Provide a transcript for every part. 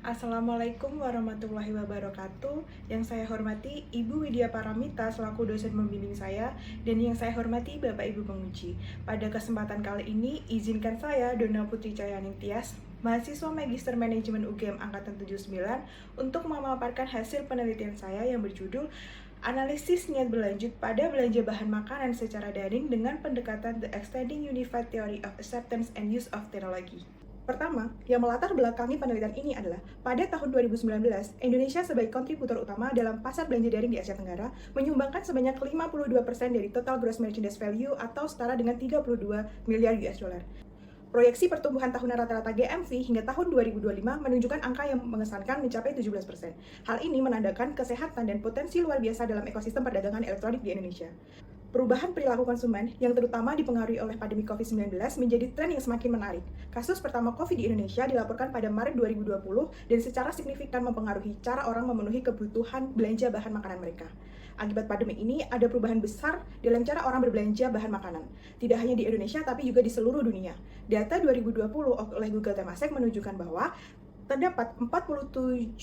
Assalamualaikum warahmatullahi wabarakatuh. Yang saya hormati Ibu Widya Paramita selaku dosen membimbing saya, dan yang saya hormati Bapak Ibu penguji. Pada kesempatan kali ini, izinkan saya, Donna Putri Cahyaning Tias, mahasiswa Magister Manajemen UGM Angkatan 79, untuk memaparkan hasil penelitian saya yang berjudul Analisis Niat Berlanjut pada Belanja Bahan Makanan secara Daring dengan Pendekatan The Extending Unified Theory of Acceptance and Use of Technology. Pertama, yang melatar belakangi penelitian ini adalah, pada tahun 2019, Indonesia sebagai kontributor utama dalam pasar belanja daring di Asia Tenggara menyumbangkan sebanyak 52% dari total gross merchandise value atau setara dengan 32 miliar US dollar. Proyeksi pertumbuhan tahunan rata-rata GMV hingga tahun 2025 menunjukkan angka yang mengesankan mencapai 17%. Hal ini menandakan kesehatan dan potensi luar biasa dalam ekosistem perdagangan elektronik di Indonesia. Perubahan perilaku konsumen yang terutama dipengaruhi oleh pandemi COVID-19 menjadi tren yang semakin menarik. Kasus pertama COVID di Indonesia dilaporkan pada Maret 2020 dan secara signifikan mempengaruhi cara orang memenuhi kebutuhan belanja bahan makanan mereka. Akibat pandemi ini, ada perubahan besar dalam cara orang berbelanja bahan makanan. Tidak hanya di Indonesia, tapi juga di seluruh dunia. Data 2020 oleh Google Temasek menunjukkan bahwa terdapat 47%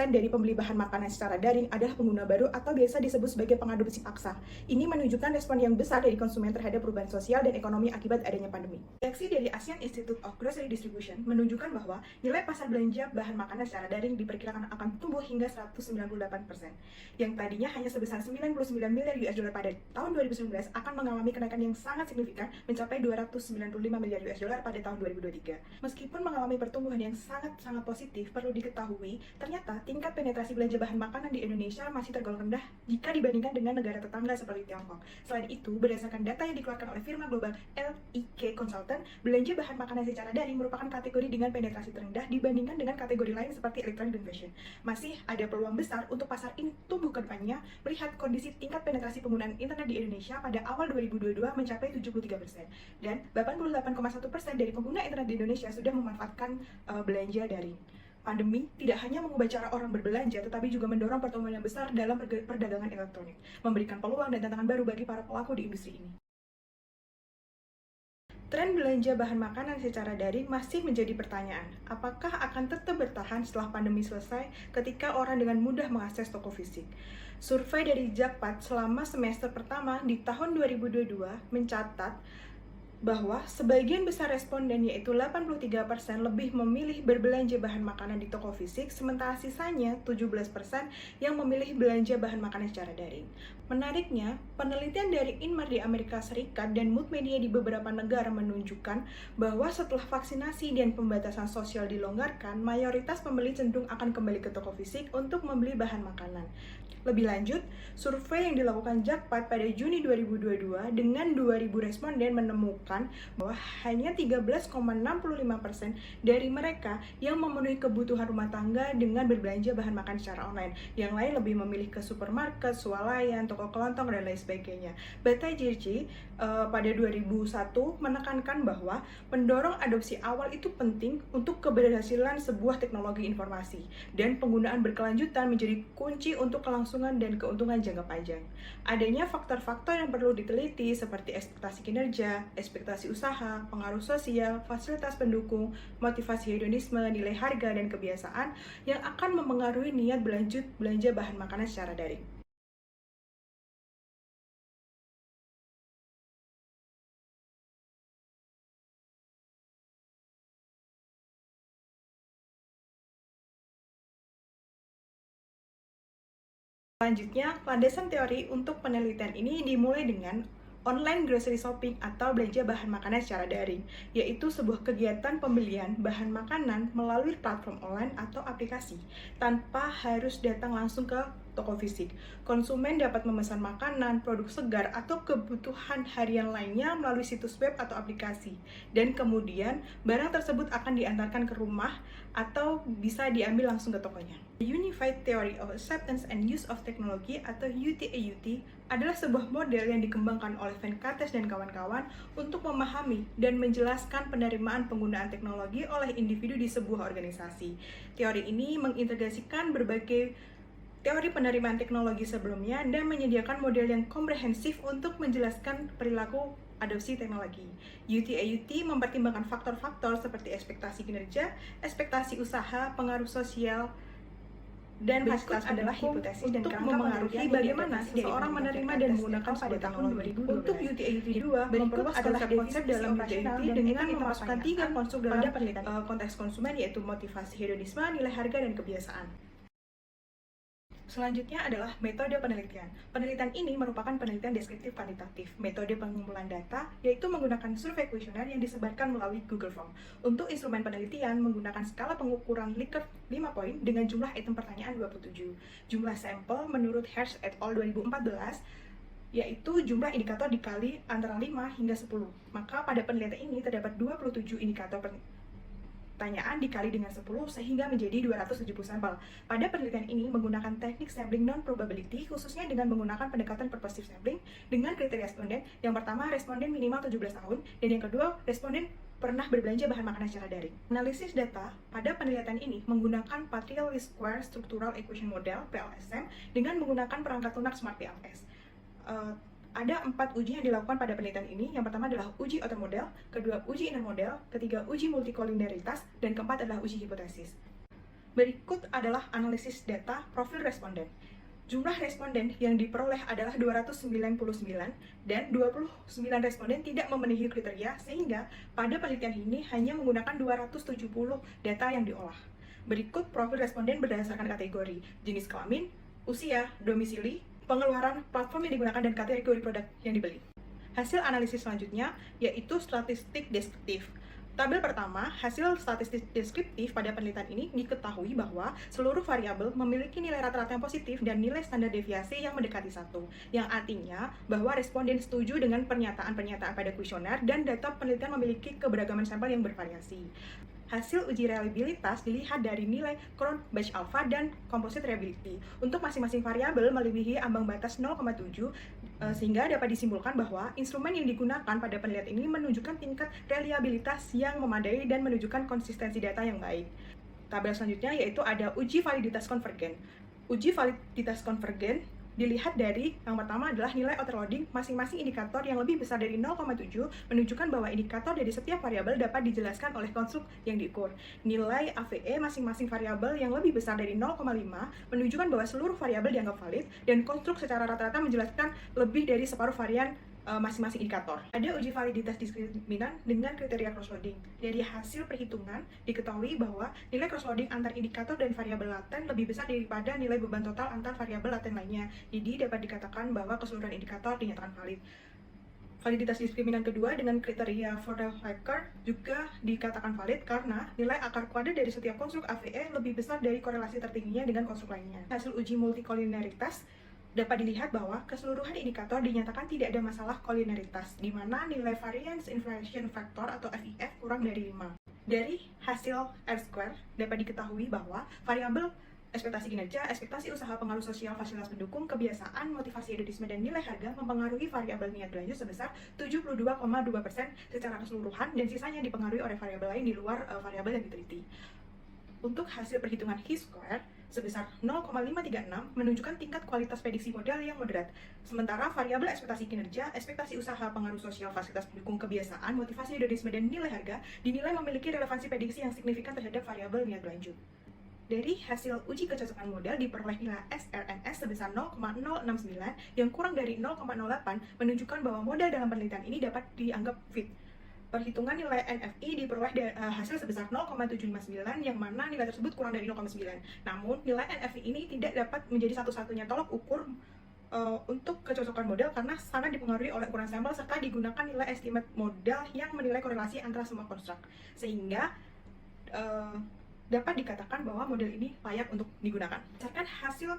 dari pembeli bahan makanan secara daring adalah pengguna baru atau biasa disebut sebagai pengadopsi paksa. Ini menunjukkan respon yang besar dari konsumen terhadap perubahan sosial dan ekonomi akibat adanya pandemi. Reaksi dari Asian Institute of Grocery Distribution menunjukkan bahwa nilai pasar belanja bahan makanan secara daring diperkirakan akan tumbuh hingga 198%. Yang tadinya hanya sebesar 99 miliar US dollar pada tahun 2019 akan mengalami kenaikan yang sangat signifikan mencapai 295 miliar US dollar pada tahun 2023. Meskipun mengalami pertumbuhan yang sangat positif, perlu diketahui, ternyata tingkat penetrasi belanja bahan makanan di Indonesia masih tergolong rendah jika dibandingkan dengan negara tetangga seperti Tiongkok. Selain itu, berdasarkan data yang dikeluarkan oleh firma global LIK Consultant, belanja bahan makanan secara daring merupakan kategori dengan penetrasi terendah dibandingkan dengan kategori lain seperti elektronik dan fashion. Masih ada peluang besar untuk pasar ini tumbuh ke depannya, melihat kondisi tingkat penetrasi penggunaan internet di Indonesia pada awal 2022 mencapai 73%, dan 88,1% dari pengguna internet di Indonesia sudah memanfaatkan belanja daring. Pandemi tidak hanya mengubah cara orang berbelanja, tetapi juga mendorong pertumbuhan yang besar dalam perdagangan elektronik, memberikan peluang dan tantangan baru bagi para pelaku di industri ini. Tren belanja bahan makanan secara daring masih menjadi pertanyaan. Apakah akan tetap bertahan setelah pandemi selesai ketika orang dengan mudah mengakses toko fisik? Survei dari Jakpat selama semester pertama di tahun 2022 mencatat bahwa sebagian besar responden, yaitu 83%, lebih memilih berbelanja bahan makanan di toko fisik, sementara sisanya 17% yang memilih belanja bahan makanan secara daring. Menariknya, penelitian dari Inmar di Amerika Serikat dan Mood Media di beberapa negara menunjukkan bahwa setelah vaksinasi dan pembatasan sosial dilonggarkan, mayoritas pembeli cenderung akan kembali ke toko fisik untuk membeli bahan makanan. Lebih lanjut, survei yang dilakukan Jakpat pada Juni 2022 dengan 2.000 responden menemukan bahwa hanya 13,65% dari mereka yang memenuhi kebutuhan rumah tangga dengan berbelanja bahan makan secara online. Yang lain lebih memilih ke supermarket, swalayan, toko kelontong, dan lain sebagainya. Bata JJ pada 2001 menekankan bahwa mendorong adopsi awal itu penting untuk keberhasilan sebuah teknologi informasi, dan penggunaan berkelanjutan menjadi kunci untuk kelangsungan dan keuntungan jangka panjang. Adanya faktor-faktor yang perlu diteliti seperti ekspektasi kinerja, ekspektasi usaha, pengaruh sosial, fasilitas pendukung, motivasi hedonisme, nilai harga, dan kebiasaan yang akan mempengaruhi niat berlanjut belanja bahan makanan secara daring. Selanjutnya, landasan teori untuk penelitian ini dimulai dengan online grocery shopping atau belanja bahan makanan secara daring, yaitu sebuah kegiatan pembelian bahan makanan melalui platform online atau aplikasi, tanpa harus datang langsung ke toko fisik. Konsumen dapat memesan makanan, produk segar, atau kebutuhan harian lainnya melalui situs web atau aplikasi, dan kemudian barang tersebut akan diantarkan ke rumah atau bisa diambil langsung ke tokonya. The Unified Theory of Acceptance and Use of Technology atau UTAUT adalah sebuah model yang dikembangkan oleh Venkatesh dan kawan-kawan untuk memahami dan menjelaskan penerimaan penggunaan teknologi oleh individu di sebuah organisasi. Teori ini mengintegrasikan berbagai teori penerimaan teknologi sebelumnya dan menyediakan model yang komprehensif untuk menjelaskan perilaku adopsi teknologi. UT mempertimbangkan faktor-faktor seperti ekspektasi kinerja, ekspektasi usaha, pengaruh sosial, dan berikut adalah hipotesis dan kerangka mempengaruhi bagaimana seseorang menerima dan menggunakan sebuah teknologi. Untuk UT 2, berikut adalah konsep dalam UT dengan memasukkan 3 konstruk dalam konteks konsumen, yaitu motivasi, hedonisme, nilai harga, dan kebiasaan. Selanjutnya adalah metode penelitian. Penelitian ini merupakan penelitian deskriptif kuantitatif. Metode pengumpulan data yaitu menggunakan survei kuesioner yang disebarkan melalui Google Form. Untuk instrumen penelitian menggunakan skala pengukuran Likert 5 poin dengan jumlah item pertanyaan 27. Jumlah sampel menurut Hersh et al. 2014 yaitu jumlah indikator dikali antara 5 hingga 10. Maka pada penelitian ini terdapat 27 indikator pertanyaan dikali dengan 10 sehingga menjadi 270 sampel. Pada penelitian ini menggunakan teknik sampling non-probability khususnya dengan menggunakan pendekatan purposive sampling dengan kriteria responden. Yang pertama, responden minimal 17 tahun, dan yang kedua, responden pernah berbelanja bahan makanan secara daring. Analisis data pada penelitian ini menggunakan Partial Least Square Structural Equation Model (PLSM) dengan menggunakan perangkat lunak Smart PLS. Ada 4 uji yang dilakukan pada penelitian ini. Yang pertama adalah uji outer model, kedua uji inner model, ketiga uji multikolineritas, dan keempat adalah uji hipotesis. Berikut adalah analisis data profil responden. Jumlah responden yang diperoleh adalah 299 dan 29 responden tidak memenuhi kriteria sehingga pada penelitian ini hanya menggunakan 270 data yang diolah. Berikut profil responden berdasarkan kategori jenis kelamin, usia, domisili, pengeluaran, platform yang digunakan, dan kategori produk yang dibeli. Hasil analisis selanjutnya yaitu statistik deskriptif. Tabel pertama, hasil statistik deskriptif pada penelitian ini diketahui bahwa seluruh variabel memiliki nilai rata-rata yang positif dan nilai standar deviasi yang mendekati 1, yang artinya bahwa responden setuju dengan pernyataan-pernyataan pada kuesioner dan data penelitian memiliki keberagaman sampel yang bervariasi. Hasil uji reliabilitas dilihat dari nilai Cron-Batch alpha dan composite reliability. Untuk masing-masing variabel melebihi ambang batas 0,7 sehingga dapat disimpulkan bahwa instrumen yang digunakan pada penelitian ini menunjukkan tingkat reliabilitas yang memadai dan menunjukkan konsistensi data yang baik. Tabel selanjutnya yaitu ada uji validitas konvergen. Uji validitas konvergen dilihat dari yang pertama adalah nilai overloading masing-masing indikator yang lebih besar dari 0,7 menunjukkan bahwa indikator dari setiap variabel dapat dijelaskan oleh konstruk yang diukur. Nilai AVE masing-masing variabel yang lebih besar dari 0,5 menunjukkan bahwa seluruh variabel dianggap valid dan konstruk secara rata-rata menjelaskan lebih dari separuh varian masing-masing indikator. Ada uji validitas diskriminan dengan kriteria crossloading. Dari hasil perhitungan diketahui bahwa nilai crossloading antar indikator dan variabel laten lebih besar daripada nilai beban total antar variabel laten lainnya. Jadi dapat dikatakan bahwa keseluruhan indikator dinyatakan valid. Validitas diskriminan kedua dengan kriteria Forel-Hacker juga dikatakan valid karena nilai akar kuadrat dari setiap konstruk AVE lebih besar dari korelasi tertingginya dengan konstruk lainnya. Hasil uji multikolineritas dapat dilihat bahwa keseluruhan indikator dinyatakan tidak ada masalah kolineritas, di mana nilai Variance Inflation Factor atau VIF kurang dari 5. Dari hasil R-square dapat diketahui bahwa variabel ekspektasi kinerja, ekspektasi usaha, pengaruh sosial, fasilitas pendukung, kebiasaan, motivasi hedonisme, dan nilai harga mempengaruhi variabel niat belanja sebesar 72,2% secara keseluruhan, dan sisanya dipengaruhi oleh variabel lain di luar variabel yang diteliti. Untuk hasil perhitungan chi-square sebesar 0,536 menunjukkan tingkat kualitas prediksi model yang moderat. Sementara variabel ekspektasi kinerja, ekspektasi usaha, pengaruh sosial, fasilitas pendukung, kebiasaan, motivasi hedonisme, dan nilai harga dinilai memiliki relevansi prediksi yang signifikan terhadap variabel niat berlanjut. Dari hasil uji kecocokan model diperoleh nilai SRNS sebesar 0,069 yang kurang dari 0,08 menunjukkan bahwa model dalam penelitian ini dapat dianggap fit. Perhitungan nilai NFI diperoleh hasil sebesar 0,759 yang mana nilai tersebut kurang dari 0,9. Namun nilai NFI ini tidak dapat menjadi satu-satunya tolok ukur untuk kecocokan model karena sangat dipengaruhi oleh ukuran sampel serta digunakan nilai estimate model yang menilai korelasi antara semua konstruk, sehingga dapat dikatakan bahwa model ini layak untuk digunakan. Berdasarkan hasil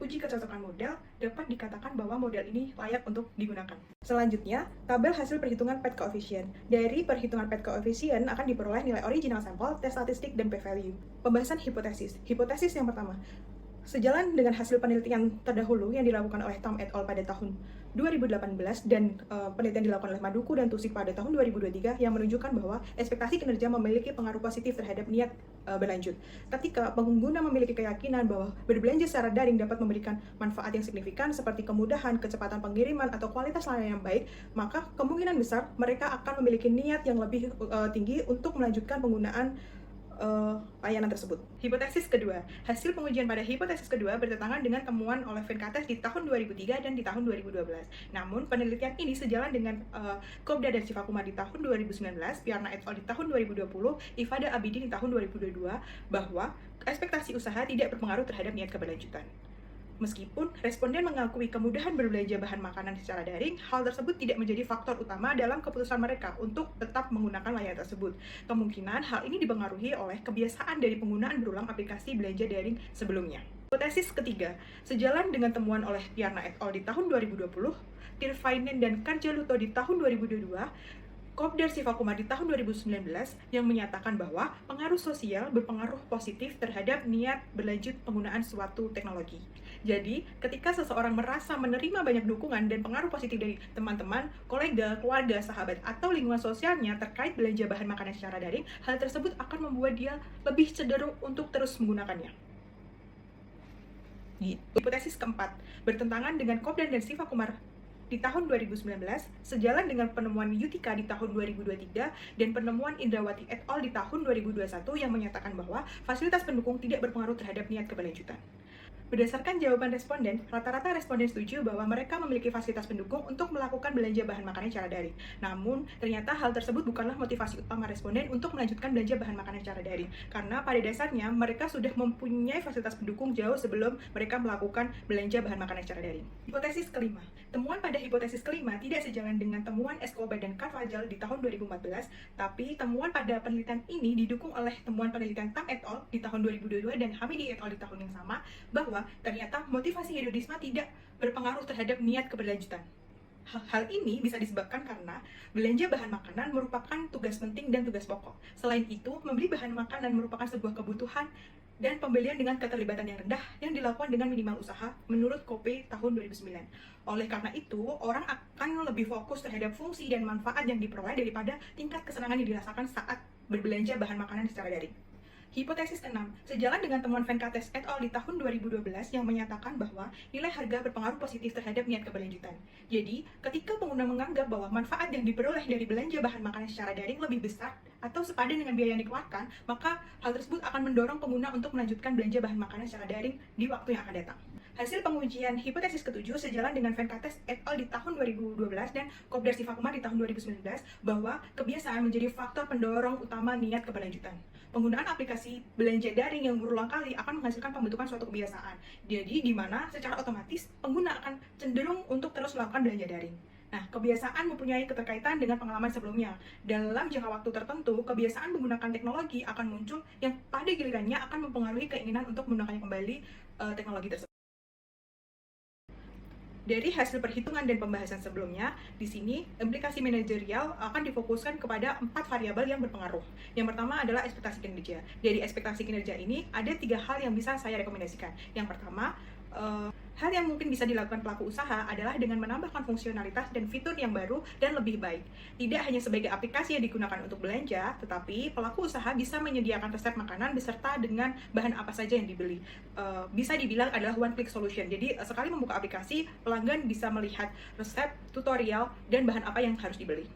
uji kecocokan model, dapat dikatakan bahwa model ini layak untuk digunakan. Selanjutnya, tabel hasil perhitungan PET coefficient. Dari perhitungan PET coefficient akan diperoleh nilai original sampel, tes statistik, dan p-value. Pembahasan hipotesis. Hipotesis yang pertama, Sejalan dengan hasil penelitian terdahulu yang dilakukan oleh Tam et al. Pada tahun 2018 dan penelitian dilakukan oleh Maduku dan Tusik pada tahun 2023 yang menunjukkan bahwa ekspektasi kinerja memiliki pengaruh positif terhadap niat berlanjut. Ketika pengguna memiliki keyakinan bahwa berbelanja secara daring dapat memberikan manfaat yang signifikan seperti kemudahan, kecepatan pengiriman, atau kualitas layanan yang baik, maka kemungkinan besar mereka akan memiliki niat yang lebih tinggi untuk melanjutkan penggunaan layanan tersebut. Hipotesis kedua, hasil pengujian pada hipotesis kedua bertentangan dengan temuan oleh Venkates di tahun 2003 dan di tahun 2012. Namun, penelitian ini sejalan dengan Kobda dan Sivakumar di tahun 2019, Piarna et al. Di tahun 2020, Ifada Abidin di tahun 2022, bahwa ekspektasi usaha tidak berpengaruh terhadap niat keberlanjutan. Meskipun responden mengakui kemudahan berbelanja bahan makanan secara daring, hal tersebut tidak menjadi faktor utama dalam keputusan mereka untuk tetap menggunakan layanan tersebut. Kemungkinan hal ini dipengaruhi oleh kebiasaan dari penggunaan berulang aplikasi belanja daring sebelumnya. Hipotesis ketiga, sejalan dengan temuan oleh Piarna et al. Di tahun 2020, Tirvainen dan Karjaluto di tahun 2022, Kobdar Sivakumar di tahun 2019 yang menyatakan bahwa pengaruh sosial berpengaruh positif terhadap niat berlanjut penggunaan suatu teknologi. Jadi, ketika seseorang merasa menerima banyak dukungan dan pengaruh positif dari teman-teman, kolega, keluarga, sahabat, atau lingkungan sosialnya terkait belanja bahan makanan secara daring, hal tersebut akan membuat dia lebih cenderung untuk terus menggunakannya. Hipotesis keempat, bertentangan dengan Kobdan dan Sivakumar di tahun 2019, sejalan dengan penemuan Yutika di tahun 2023 dan penemuan Indrawati et al. Di tahun 2021 yang menyatakan bahwa fasilitas pendukung tidak berpengaruh terhadap niat keberlanjutan. Berdasarkan jawaban responden, rata-rata responden setuju bahwa mereka memiliki fasilitas pendukung untuk melakukan belanja bahan makanan secara daring. Namun, ternyata hal tersebut bukanlah motivasi utama responden untuk melanjutkan belanja bahan makanan secara daring. Karena pada dasarnya, mereka sudah mempunyai fasilitas pendukung jauh sebelum mereka melakukan belanja bahan makanan secara daring. Hipotesis kelima. Temuan pada hipotesis kelima tidak sejalan dengan temuan Escobar dan Carvajal di tahun 2014, tapi temuan pada penelitian ini didukung oleh temuan penelitian Tam et al. Di tahun 2022 dan Hamidi et al. Di tahun yang sama, bahwa ternyata motivasi hedonisme tidak berpengaruh terhadap niat keberlanjutan. Hal ini bisa disebabkan karena belanja bahan makanan merupakan tugas penting dan tugas pokok. Selain itu, membeli bahan makanan merupakan sebuah kebutuhan dan pembelian dengan keterlibatan yang rendah yang dilakukan dengan minimal usaha menurut Kope tahun 2009. Oleh karena itu, orang akan lebih fokus terhadap fungsi dan manfaat yang diperoleh daripada tingkat kesenangan yang dirasakan saat berbelanja bahan makanan secara daring. Hipotesis ke-6, sejalan dengan temuan Venkates et al. Di tahun 2012 yang menyatakan bahwa nilai harga berpengaruh positif terhadap niat keberlanjutan. Jadi, ketika pengguna menganggap bahwa manfaat yang diperoleh dari belanja bahan makanan secara daring lebih besar atau sepadan dengan biaya yang dikeluarkan, maka hal tersebut akan mendorong pengguna untuk melanjutkan belanja bahan makanan secara daring di waktu yang akan datang. Hasil pengujian hipotesis ke-7 sejalan dengan Venkates et al. Di tahun 2012 dan Kobdar Sivakumar di tahun 2019 bahwa kebiasaan menjadi faktor pendorong utama niat keberlanjutan. Penggunaan aplikasi belanja daring yang berulang kali akan menghasilkan pembentukan suatu kebiasaan. Jadi, di mana secara otomatis pengguna akan cenderung untuk terus melakukan belanja daring. Nah, kebiasaan mempunyai keterkaitan dengan pengalaman sebelumnya. Dalam jangka waktu tertentu, kebiasaan menggunakan teknologi akan muncul yang pada gilirannya akan mempengaruhi keinginan untuk menggunakannya kembali teknologi tersebut. Dari hasil perhitungan dan pembahasan sebelumnya, di sini implikasi manajerial akan difokuskan kepada 4 variabel yang berpengaruh. Yang pertama adalah ekspektasi kinerja. Dari ekspektasi kinerja ini, ada 3 hal yang bisa saya rekomendasikan. Yang pertama, hal yang mungkin bisa dilakukan pelaku usaha adalah dengan menambahkan fungsionalitas dan fitur yang baru dan lebih baik. Tidak hanya sebagai aplikasi yang digunakan untuk belanja, tetapi pelaku usaha bisa menyediakan resep makanan beserta dengan bahan apa saja yang dibeli. Bisa dibilang adalah one click solution. Jadi sekali membuka aplikasi, pelanggan bisa melihat resep, tutorial, dan bahan apa yang harus dibeli.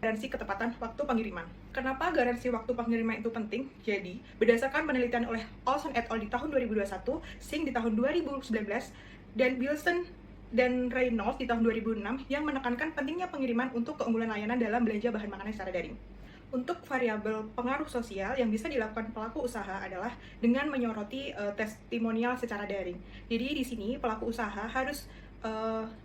Garansi ketepatan waktu pengiriman. Kenapa garansi waktu pengiriman itu penting? Jadi, berdasarkan penelitian oleh Olson et al. Di tahun 2021, Singh di tahun 2019, dan Wilson dan Reynolds di tahun 2006 yang menekankan pentingnya pengiriman untuk keunggulan layanan dalam belanja bahan makanan secara daring. Untuk variabel pengaruh sosial yang bisa dilakukan pelaku usaha adalah dengan menyoroti testimonial secara daring. Jadi di sini pelaku usaha harus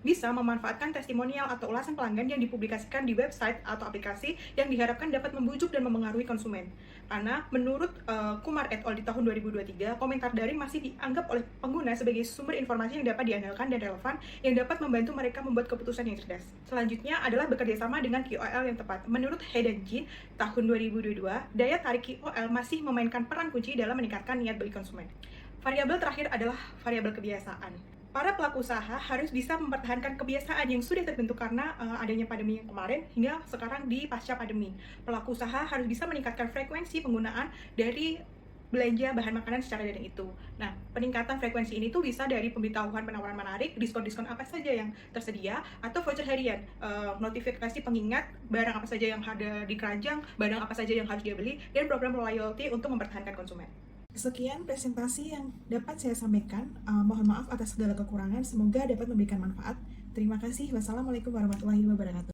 bisa memanfaatkan testimonial atau ulasan pelanggan yang dipublikasikan di website atau aplikasi yang diharapkan dapat membujuk dan mempengaruhi konsumen. Karena menurut Kumar et al. Di tahun 2023, komentar daring masih dianggap oleh pengguna sebagai sumber informasi yang dapat diandalkan dan relevan yang dapat membantu mereka membuat keputusan yang cerdas. Selanjutnya adalah bekerjasama dengan KOL yang tepat. Menurut He dan Jin, tahun 2022, daya tarik KOL masih memainkan peran kunci dalam meningkatkan niat beli konsumen. Variabel terakhir adalah variabel kebiasaan. Para pelaku usaha harus bisa mempertahankan kebiasaan yang sudah terbentuk karena adanya pandemi yang kemarin hingga sekarang di pasca pandemi. Pelaku usaha harus bisa meningkatkan frekuensi penggunaan dari belanja bahan makanan secara daring itu. Nah, peningkatan frekuensi ini tuh bisa dari pemberitahuan penawaran menarik, diskon-diskon apa saja yang tersedia, atau voucher harian, notifikasi pengingat barang apa saja yang ada di keranjang, barang apa saja yang harus dia beli, dan program loyalty untuk mempertahankan konsumen. Sekian presentasi yang dapat saya sampaikan. Mohon maaf atas segala kekurangan. Semoga dapat memberikan manfaat. Terima kasih. Wassalamualaikum warahmatullahi wabarakatuh.